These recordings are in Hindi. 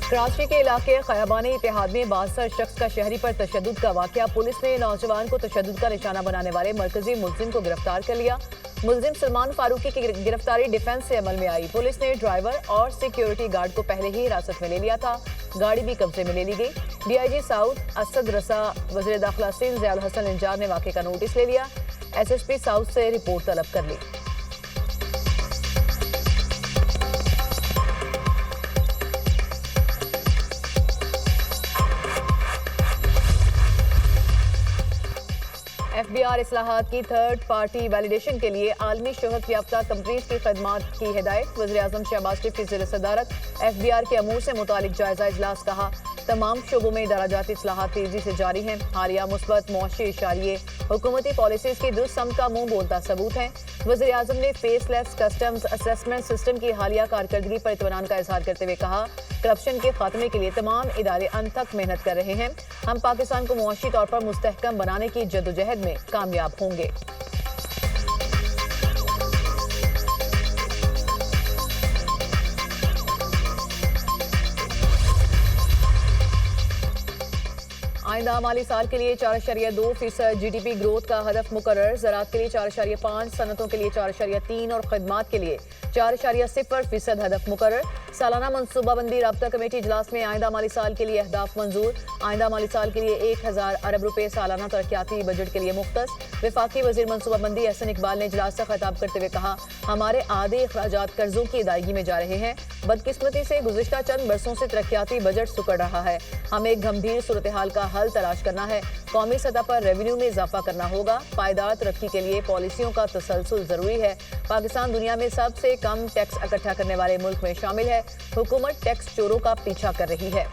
कराची के इलाके खयाबानी इतिहाद में 62 शख्स का शहरी पर तशद्दुद का वाकया। पुलिस ने नौजवान को तशद्दुद का निशाना बनाने वाले मरकजी मुलजिम को गिरफ्तार कर लिया। मुलजिम सलमान फारूकी की गिरफ्तारी डिफेंस से अमल में आई। पुलिस ने ड्राइवर और सिक्योरिटी गार्ड को पहले ही हिरासत में ले लिया था। गाड़ी भी कब्जे में ले ली गई। डीआईजी साउथ असद रसा वज़ीर दाखिला सिंध ज़ियाउल हसन इंजार ने वाक़े का नोटिस ले लिया। एसएसपी साउथ से रिपोर्ट तलब कर ली। एफबीआर इस्लाहात की थर्ड पार्टी वैलिडेशन के लिए आलमी शोहरत याफ्ता कंपनीज की खदमात की हिदायत। वज़ीर आज़म शहबाज शरीफ की ज़ेर सदारत एफबीआर के अमूर से मुतालिक जायजा इजलास। कहा, तमाम शोबों में दराजाती इस्लाहात तेजी से जारी हैं। हालिया मुस्बत मुआशी इशारिये हुकूमती पॉलिसीज की दुस्समत का मुंह बोलता सबूत है। वज़ीर आज़म ने फेसलेस कस्टम्स असेसमेंट सिस्टम की हालिया कारकर्दगी पर इत्मीनान का इजहार करते हुए कहा, करप्शन के खात्मे के लिए तमाम इदारे अनथक मेहनत कर रहे हैं। हम पाकिस्तान को मुआशी तौर पर मुस्तहकम बनाने की जद्दोजहद में कामयाब होंगे। आइंदा माली साल के लिए 4.2% GDP ग्रोथ का हदफ मुकर्रर। ज़राअत के लिए 4.5, सनतों के लिए 4.3 और खदमात के लिए 4.0% हदफ मुकर्रर। सालाना मनसूबाबंदी राब्ता कमेटी इजलास में आइंदा माली साल के लिए अहदाफ मंजूर। आइंदा माली साल के लिए 1000 अरब रुपए सालाना तरक्याती बजट के लिए मुख्तस। वफाकी वजीर मनसूबाबंदी एहसन इकबाल ने इजलास से खिताब करते हुए कहा, हमारे आधे अखराजात कर्जों की अदायगी में जा रहे हैं। बदकिस्मती से गुज़िश्ता चंद बरसों से तरक्याती बजट सुकड़ रहा है। हमें एक गंभीर सूरत हाल का हल तलाश करना है। कौमी सतह पर रेवेन्यू में इजाफा करना होगा। पायदार तरक्की के लिए पॉलिसियों का तसलसल जरूरी है। पाकिस्तान दुनिया में सबसे कम टैक्स इकट्ठा करने वाले मुल्क में शामिल है। हुकूमत टैक्स चोरों का पीछा कर रही है।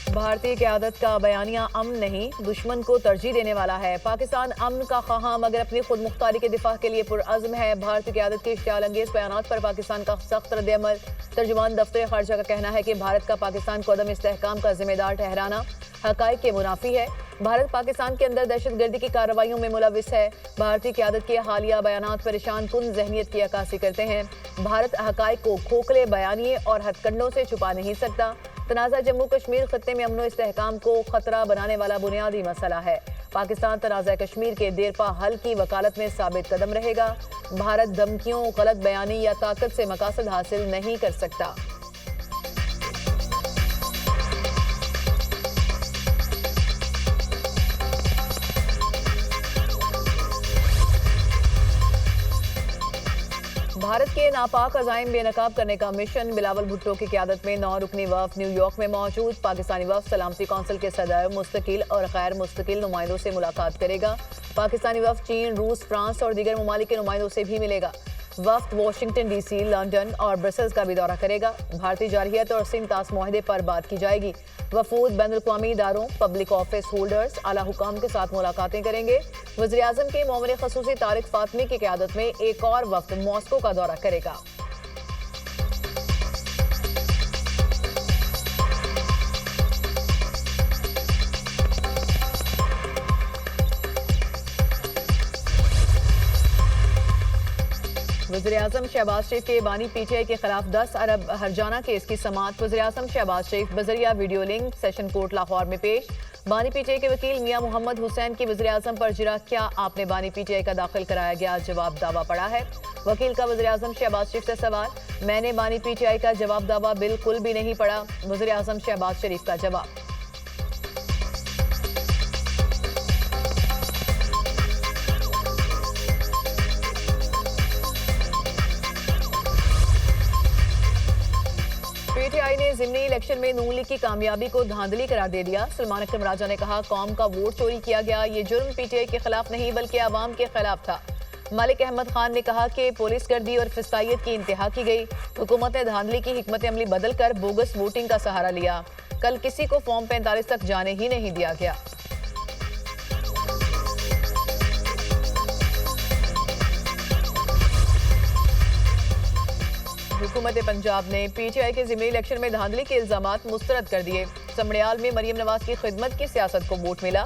भारतीय क़यादत का बयानिया अमन नहीं, दुश्मन को तरजीह देने वाला है। पाकिस्तान अमन का ख्वाह मगर अपनी खुद मुख्तारी के दिफा के लिए पुरअज़्म है। भारतीय क़यादत के इश्तियाल अंगेज़ बयानात पर पाकिस्तान का सख्त रद्द-ए-अमल। तर्जुमान दफ्तर खारजा का कहना है कि भारत का पाकिस्तान को अदम इस्तेहकाम का जिम्मेदार ठहराना हक़ाइक़ के मुनाफी है। भारत पाकिस्तान के अंदर दहशतगर्दी की कार्रवाइयों में मुलविस है। भारतीय क़यादत के हालिया बयानात परेशान कुन ज़हनियत की अक्कासी करते हैं। भारत हक़ाइक़ को खोखले बयानिए और हथकंडों से छुपा नहीं सकता। तनाज़ा जम्मू कश्मीर खत्ते में अमन व इस्तेहकाम को खतरा बनाने वाला बुनियादी मसला है। पाकिस्तान तनाज़ा कश्मीर के देरपा हल की वकालत में साबित कदम रहेगा। भारत धमकियों, गलत बयानी या ताकत से मकासद हासिल नहीं कर सकता। भारत के नापाक अज़ाइम बेनकाब करने का मिशन। बिलावल भुट्टो की क़यादत में 9 रुकनी वफ़द न्यूयॉर्क में मौजूद। पाकिस्तानी वफ़द सलामती कौंसिल के सदर, मुस्तकिल और गैर मुस्तकिल नुमाइंदों से मुलाकात करेगा। पाकिस्तानी वफ़द चीन, रूस, फ्रांस और दीगर ममालिक के नुमाइंदों से भी मिलेगा। वफ़द वाशिंगटन DC, लंदन और ब्रसेल्स का भी दौरा करेगा। भारतीय जारहियत और सिंध तास मुआहदे पर बात की जाएगी। वफूद बैनुल-अक़वामी इदारों, पब्लिक ऑफिस होल्डर्स, आला हुकाम के साथ मुलाकातें करेंगे। वज़ीर आज़म के मोमिन ख़ुसूसी तारिक फ़ातमी की क़यादत में एक और वफ़द मॉस्को का दौरा करेगा। वज़ीर आज़म शहबाज शरीफ के बानी PTI के खिलाफ 10 अरब हर्जाना केस की समाअत। वज़ीर आज़म शहबाज शरीफ बजरिया video link session court Lahore में पेश। बानी PTI के वकील मियां मोहम्मद हुसैन की वज़ीर आज़म पर जिरा, क्या आपने बानी PTI का दाखिल कराया गया जवाब दावा पड़ा है? वकील का वज़ीर आज़म शहबाज शरीफ से सवाल, मैंने बानी PTI का जवाब दावा बिल्कुल भी नहीं पढ़ा। वज़ीर आज़म शहबाज शरीफ का जवाब, PTI ने ज़िमनी इलेक्शन में नून लीग की कामयाबी को धांधली करार दे दिया। सलमान अकरम राजा ने कहा, कौम का वोट चोरी किया गया, ये जुर्म PTI के खिलाफ नहीं बल्कि आवाम के खिलाफ था। मलिक अहमद खान ने कहा कि पुलिस गर्दी और फिस्तायत की इंतहा की गई। हुकूमत ने धांधली की हिकमत अमली बदल कर बोगस वोटिंग का सहारा लिया। कल किसी को फॉर्म 45 तक जाने ही नहीं दिया गया। हुकूमत पंजाब ने PTI के ज़िमनी इलेक्शन में धांधली के इल्जामात मुस्तरद कर दिए। समड़ियाल में मरियम नवाज की खिदमत की सियासत को वोट मिला।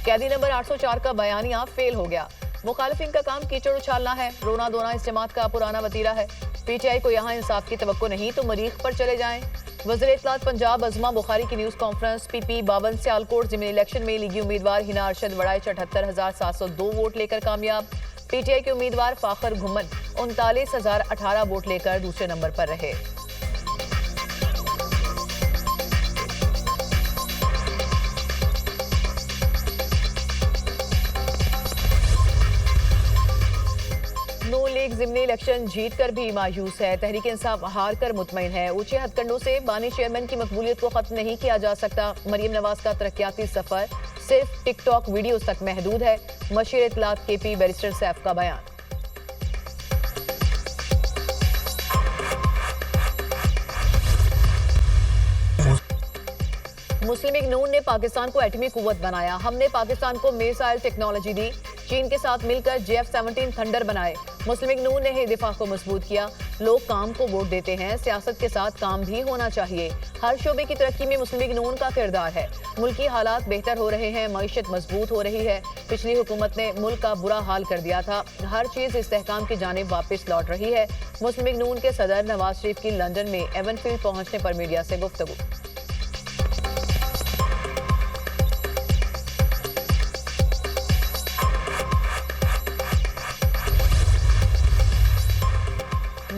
कैदी नंबर 804 का बयानिया फेल हो गया। मुखालिफिन का काम कीचड़ उछालना है। रोना धोना इस जमात का पुराना वतीरा है। पीटीआई को यहाँ इंसाफ की तवक्को नहीं तो मरीख पर चले जाएं। वज़ीर इत्तलात पंजाब अज़मा बुखारी की न्यूज़ कॉन्फ्रेंस। पीपी 52 सियालकोट ज़िमनी इलेक्शन में लीगी उम्मीदवार हिना अरशद वड़ाई 78,702 वोट लेकर कामयाब। पीटीआई के उम्मीदवार फाखर घुमन 39,018 वोट लेकर दूसरे नंबर पर रहे। नून लीग ज़िमनी इलेक्शन जीतकर भी मायूस है। तहरीक इंसाफ हार कर मुतमईन है। ऊंचे हथकंडों से बानी चेयरमैन की मकबूलियत को खत्म नहीं किया जा सकता। मरियम नवाज का तरक्याती सफर सिर्फ टिकटॉक वीडियोस तक महदूद है। मशीर इत्तलात केपी बैरिस्टर सैफ का बयान। मुस्लिम लीग नून ने पाकिस्तान को एटमी कुव्वत बनाया। हमने पाकिस्तान को मिसाइल टेक्नोलॉजी दी। चीन के साथ मिलकर JF-17 थंडर बनाए। मुस्लिम लीग नून ने ही दिफा को मजबूत किया। लोग काम को वोट देते हैं, सियासत के साथ काम भी होना चाहिए। हर शोबे की तरक्की में मुस्लिम लीग नून का किरदार है। मुल्की हालात बेहतर हो रहे हैं, मईशत मजबूत हो रही है। पिछली हुकूमत ने मुल्क का बुरा हाल कर दिया था। हर चीज इस्तेहकाम की जानिब वापस लौट रही है। मुस्लिम लीग नून के सदर नवाज शरीफ की लंदन में एवनफील्ड पहुंचने पर मीडिया से गुफ्तगू।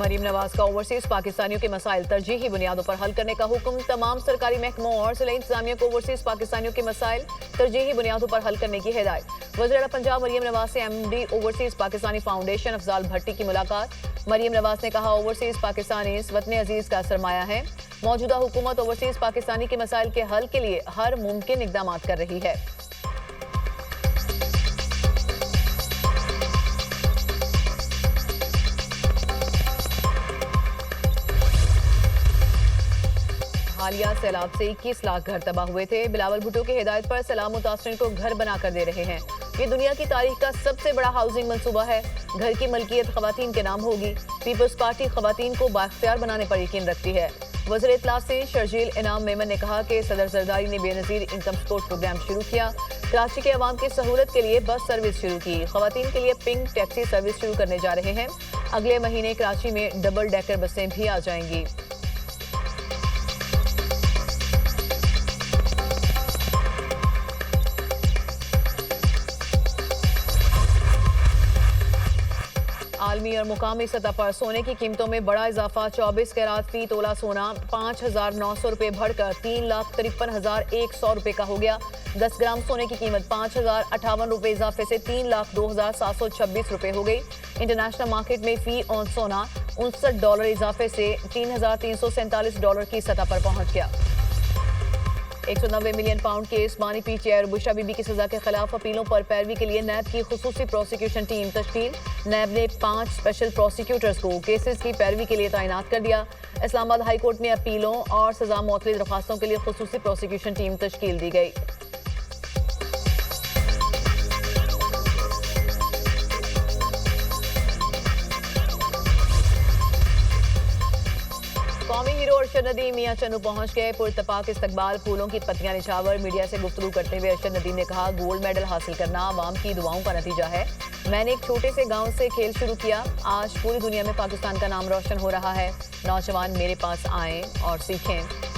मरीम नवाज का ओवरसीज पाकिस्तानियों के मसाइल तरजीही बुनियादों पर हल करने का हुक्म। तमाम सरकारी महकमों और जिला इंतजामिया को ओवरसीज पाकिस्तानियों के मसाइल तरजीही बुनियादों पर हल करने की हिदायत। वज़ीर पंजाब मरीम नवाज से MD overseas Pakistani foundation Afzal Bhatti की मुलाकात। मरीम नवाज ने कहा ओवरसीज पाकिस्तानी वतन अजीज का सरमाया है। मौजूदा हुकूमत ओवरसीज पाकिस्तानी के मसाइल के हल के लिए हर मुमकिन इकदाम कर रही है। हालिया सैलाब से 21 लाख घर तबाह हुए थे। बिलावल भुट्टो की हिदायत पर सैलाब मुतासरीन को घर बनाकर दे रहे हैं। ये दुनिया की तारीख का सबसे बड़ा हाउसिंग मंसूबा है। घर की मलकियत खवातीन के नाम होगी। पीपल्स पार्टी खवातीन को बाख्तियार बनाने पर यकीन रखती है। वज़ीर इत्तलात से शर्जील इनाम मेमन ने कहा कि सदर जरदारी ने बेनज़ीर इनकम सपोर्ट प्रोग्राम शुरू किया। कराची के अवाम की सहूलत के लिए बस सर्विस शुरू की। खवातीन के लिए पिंक टैक्सी सर्विस शुरू करने जा रहे हैं। अगले महीने कराची में डबल डेकर बसें भी आ जाएंगी। आलमी और मुकामी सतह पर सोने की कीमतों में बड़ा इजाफा। 24 कैरात फी तोला सोना 5,900 रुपये बढ़कर 3,53,100 रुपये का हो गया। 10 ग्राम सोने की कीमत 5,058 रुपये इजाफे से 3,02,726 रुपये हो गई। इंटरनेशनल मार्केट में फी ऑन सोना $59 इजाफे से $3,347 की सतह पर पहुंच गया। 190 मिलियन पाउंड केस बानी पी चेयर बुशरा बीबी की सजा के खिलाफ अपीलों पर पैरवी के लिए नैब की खुसूसी प्रोसिक्यूशन टीम तश्कील। नैब ने 5 स्पेशल प्रोसिक्यूटर्स को केसेस की पैरवी के लिए तैनात कर दिया। इस्लामाबाद हाई कोर्ट में अपीलों और सजा मुअत्तली दरख्वास्तों के लिए खुसूसी प्रोसिक्यूशन टीम तश्कील दी गई। कौमी हीरो अरशद नदीम मियां चन्नू पहुंच गए। पुरतपाक इस्तकबाल, फूलों की पत्तियां निछावर। मीडिया से गुफ्तगू करते हुए अरशद नदीम ने कहा गोल्ड मेडल हासिल करना आवाम की दुआओं का नतीजा है। मैंने एक छोटे से गांव से खेल शुरू किया। आज पूरी दुनिया में पाकिस्तान का नाम रोशन हो रहा है। नौजवान मेरे पास आएं और सीखें।